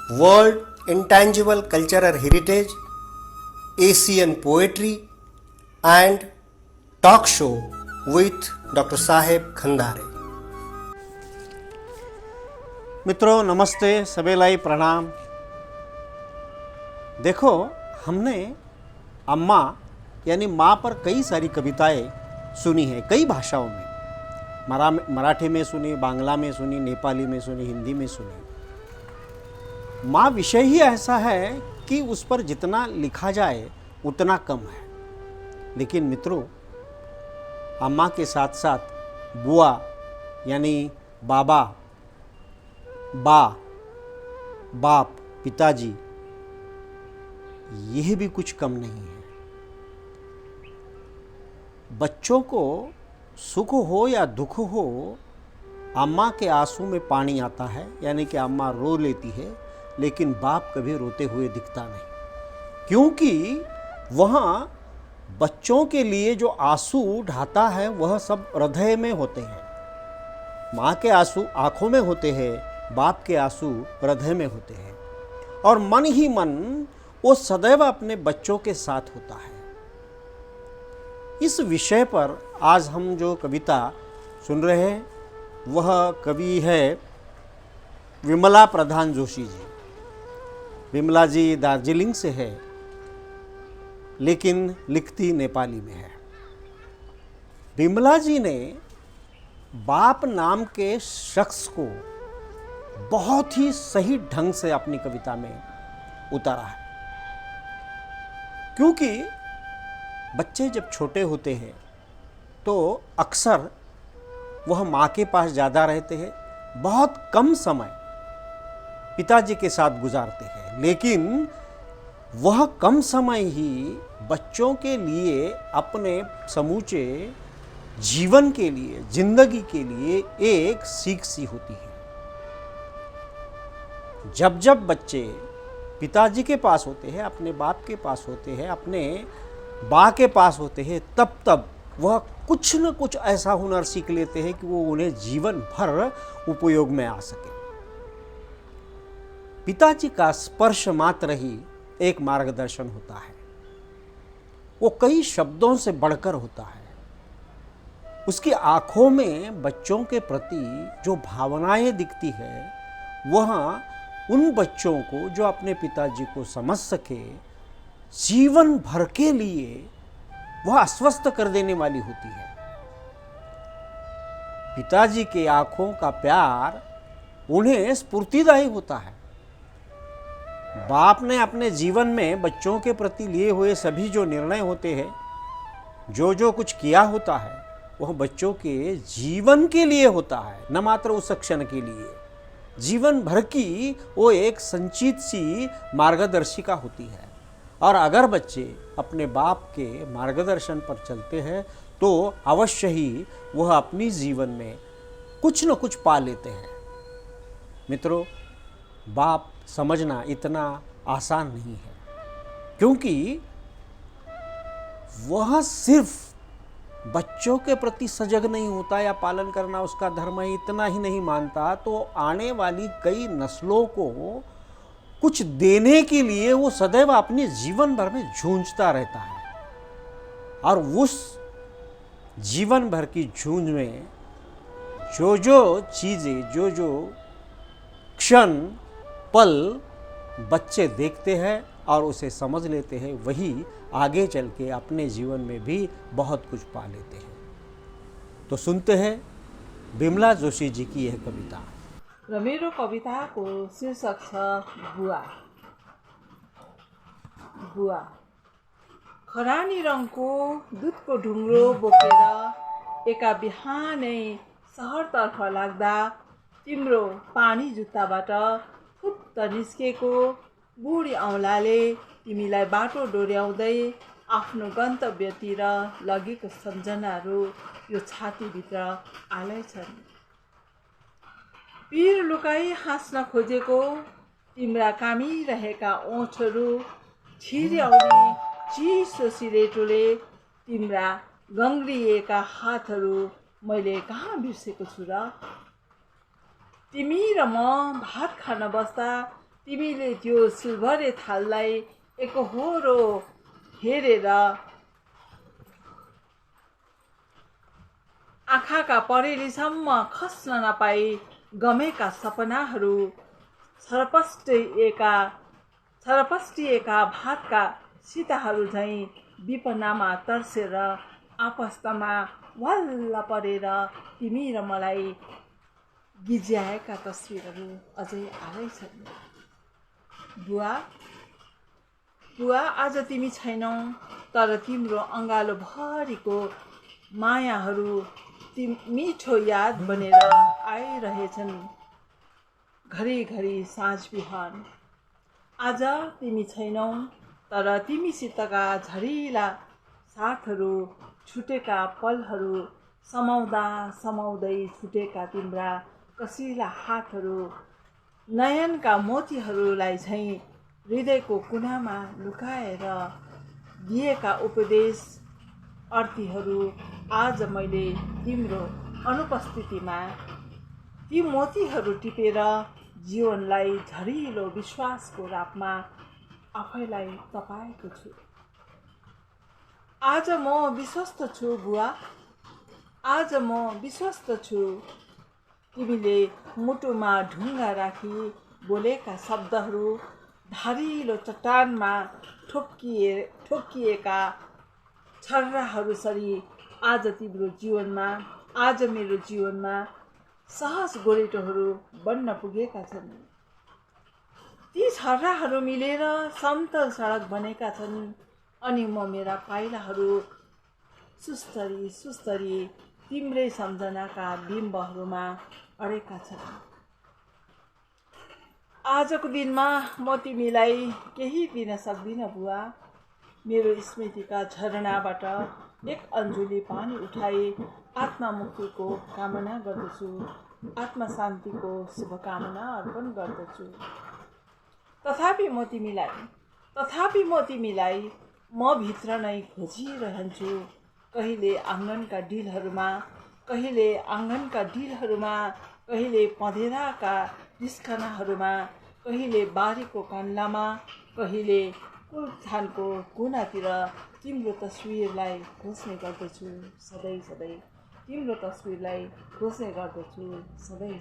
World Intangible Cultural Heritage, Asian Poetry and Talk Show with Dr. Saheb Khandare. मित्रों नमस्ते, सबेलाई प्रणाम। देखो, हमने अम्मा यानी माँ पर कई सारी कविताएं सुनी हैं, कई भाषाओं में। मराठी में सुनी, बांग्ला में सुनी, नेपाली में सुनी, हिंदी में सुनी। माँ विषय ही ऐसा है कि उस पर जितना लिखा जाए उतना कम है। लेकिन मित्रों, अम्मा के साथ साथ बुआ यानी बाबा, बाप, पिताजी, यह भी कुछ कम नहीं है। बच्चों को सुख हो या दुख हो, अम्मा के आंसू में पानी आता है, यानी कि अम्मा रो लेती है, लेकिन बाप कभी रोते हुए दिखता नहीं, क्योंकि वहाँ बच्चों के लिए जो आंसू ढाता है वह सब हृदय में होते हैं। माँ के आंसू आंखों में होते हैं, बाप के आंसू हृदय में होते हैं, और मन ही मन वो सदैव अपने बच्चों के साथ होता है। इस विषय पर आज हम जो कविता सुन रहे हैं वह कवि है विमला प्रधान जोशी जी। विमला जी दार्जिलिंग से है, लेकिन लिखती नेपाली में है। विमला जी ने बाप नाम के शख्स को बहुत ही सही ढंग से अपनी कविता में उतारा है, क्योंकि बच्चे जब छोटे होते हैं तो अक्सर वह माँ के पास ज़्यादा रहते हैं, बहुत कम समय पिताजी के साथ गुजारते हैं, लेकिन वह कम समय ही बच्चों के लिए, अपने समूचे जीवन के लिए, जिंदगी के लिए एक सीख सी होती है। जब जब बच्चे पिताजी के पास होते हैं, अपने बाप के पास होते हैं, अपने बा के पास होते हैं, तब तब वह कुछ न कुछ ऐसा हुनर सीख लेते हैं कि वो उन्हें जीवन भर उपयोग में आ सके। पिताजी का स्पर्श मात्र ही एक मार्गदर्शन होता है, वो कई शब्दों से बढ़कर होता है। उसकी आंखों में बच्चों के प्रति जो भावनाएं दिखती है, वह उन बच्चों को जो अपने पिताजी को समझ सके, जीवन भर के लिए वह आश्वस्त कर देने वाली होती है। पिताजी के आंखों का प्यार उन्हें स्फूर्तिदायी होता है। बाप ने अपने जीवन में बच्चों के प्रति लिए हुए सभी जो निर्णय होते हैं, जो कुछ किया होता है, वह बच्चों के जीवन के लिए होता है, न मात्र उस क्षण के लिए। जीवन भर की वो एक संचित सी मार्गदर्शिका होती है। और अगर बच्चे अपने बाप के मार्गदर्शन पर चलते हैं तो अवश्य ही वह अपनी जीवन में कुछ न कुछ पा लेते हैं। मित्रों, बाप समझना इतना आसान नहीं है, क्योंकि वह सिर्फ बच्चों के प्रति सजग नहीं होता या पालन करना उसका धर्म है, इतना ही नहीं मानता, तो आने वाली कई नस्लों को कुछ देने के लिए वो सदैव अपने जीवन भर में जूझता रहता है। और उस जीवन भर की जूझ में जो चीज़ें, जो क्षण, पल बच्चे देखते हैं और उसे समझ लेते हैं, वही आगे चल के अपने जीवन में भी बहुत कुछ पा लेते हैं। तो सुनते हैं विमला जोशी जी की यह कविता। र मेरो कविताको शीर्षक छ बुवा। बुवा। खरानी रङको दुधको ढुङ्ग्रो बोकेर एका बिहानै सहरतर्फ लाग्दा तिम्रो पानी जुत्ताबाट फुत्त निस्केको बुढी औँलाले तिमीलाई बाटो डोर्याउँदै आफ्नो गन्तव्यतिर लगेको सम्झनाहरू यो छातीभित्र आलै छन्। पीर लुकाई हाँस्न खोजेको तिम्रा कामिरहेका ओठहरू, छिर्याउने चिसो सिरेटोले तिम्रा गङ्ग्रिएका हातहरू मैले कहाँ बिर्सेको छु र? तिमी र म भात खान बस्दा तिमीले त्यो सिल्भरे थाललाई एकहोरो हेरेर आँखाका परेलीसम्म खस्न नपाई गमेका सपनाहरू छरपस्टिएका भातका सिताहरू झैँ विपनामा तर्सेर आपस्तमा वाल्ल परेर तिमी र मलाई गिज्याएका तस्विरहरू अझै आएछन्। बुवा आज तिमी छैनौ, तर तिम्रो अँगालो भरिको मायाहरू मिठो याद बनेर आइरहेछन् घरिघरि साँझ बिहान। आज तिमी छैनौ, तर तिमीसितका झरिला साथहरू, छुटेका पलहरू, समाउँदै छुटेका तिम्रा कसिला हातहरू, नयनका मोतीहरूलाई झैँ हृदयको कुनामा लुकाएर दिएका उपदेश अर्थीहरू आज मैले तिम्रो अनुपस्थितिमा ती मोतीहरू टिपेर जीवनलाई झरिलो विश्वासको रापमा आफैलाई तपाएको छु। आज म विश्वस्त छु बुवा, आज म विश्वस्त छु। तिमीले मुटुमा ढुङ्गा राखी बोलेका शब्दहरू धारिलो चट्टानमा ठोक्किएका छर्राहरूसरी आज तिम्रो जीवनमा, आज मेरो जीवनमा सहज गोरेटोहरू बन्न पुगेका छन्। ती छर्राहरू मिलेर समतल सडक बनेका छन् अनि म मेरा पाइलाहरू सुस्तरी तिम्रै सम्झनाका बिम्बहरूमा अडेका छन्। आजको दिनमा म तिमीलाई केही दिन सक्दिनँ बुवा। मेरो स्मृतिका झरनाबाट एक अन्जुली पानी उठाई आत्मा मुक्तिको कामना गर्दछु, आत्मा शान्तिको शुभकामना अर्पण गर्दछु। तथापि म तिमीलाई म भित्र नै खोजिरहन्छु। कहिले आँगनका डिलहरूमा, कहिले पँधेराका निस्कनाहरूमा, कहिले बारीको कान्लामा, कहिले कुलथानको कुनातिर तिम्रो तस्विरलाई खोज्ने गर्दछु सधैँ। तिम्रो तस्विरलाई खोज्ने गर्दछु सधैँ।